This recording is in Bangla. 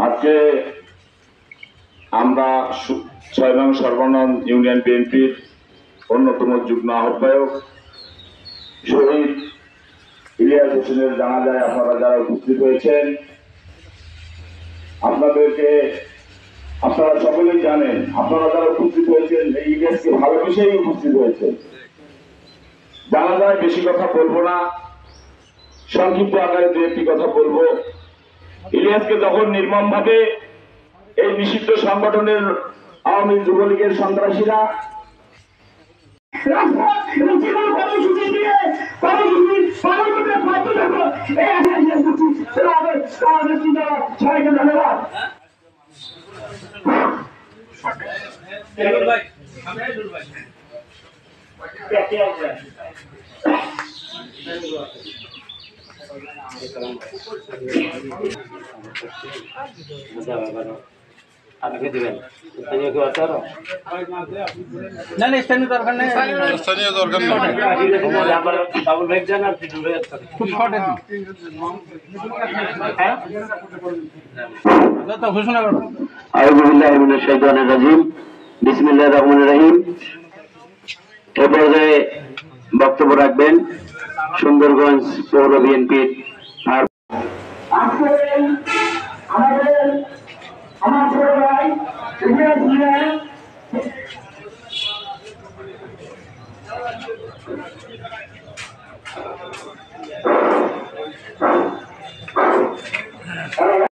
আজকে আমরা ৬ নং সর্বনন ইউনিয়ন বিএনপির অন্যতম যুগ্ম আহ্বায়ক শহীদ ইলিয়াস হোসেনের জানাজায় আপনারা যারা উপস্থিত হয়েছেন, আপনারা সকলেই জানেন, আপনারা যারা উপস্থিত হয়েছেন এই ইলিয়াসকে ভালোবেসেই উপস্থিত হয়েছেন। জানাজায় বেশি কথা বলবো না, সংক্ষিপ্ত আকারে দু একটি কথা বলবো। ইলিয়াসকে যখন নির্মমভাবে এই নিষিদ্ধ সংগঠনের আওয়ামী যুবলীগের সন্ত্রাসীরা আপনি দিবেন স্থানীয় কেউ আছে আরো? না না, স্থানীয় দরকার নেই, স্থানীয় দরকার নেই। বাবুল ভাই যান আর পিটুল ভাই খুব শর্টে দিন। হ্যাঁ তো ঘোষণা করুন। আউযু বিল্লাহি মিনাশ শাইতানির রাজিম, বিসমিল্লাহির রহমানির রহিম। এই পর্যায়ে বক্তব্য রাখবেন সুন্দরগঞ্জ পৌর বিএনপির আমার ছোট ভাই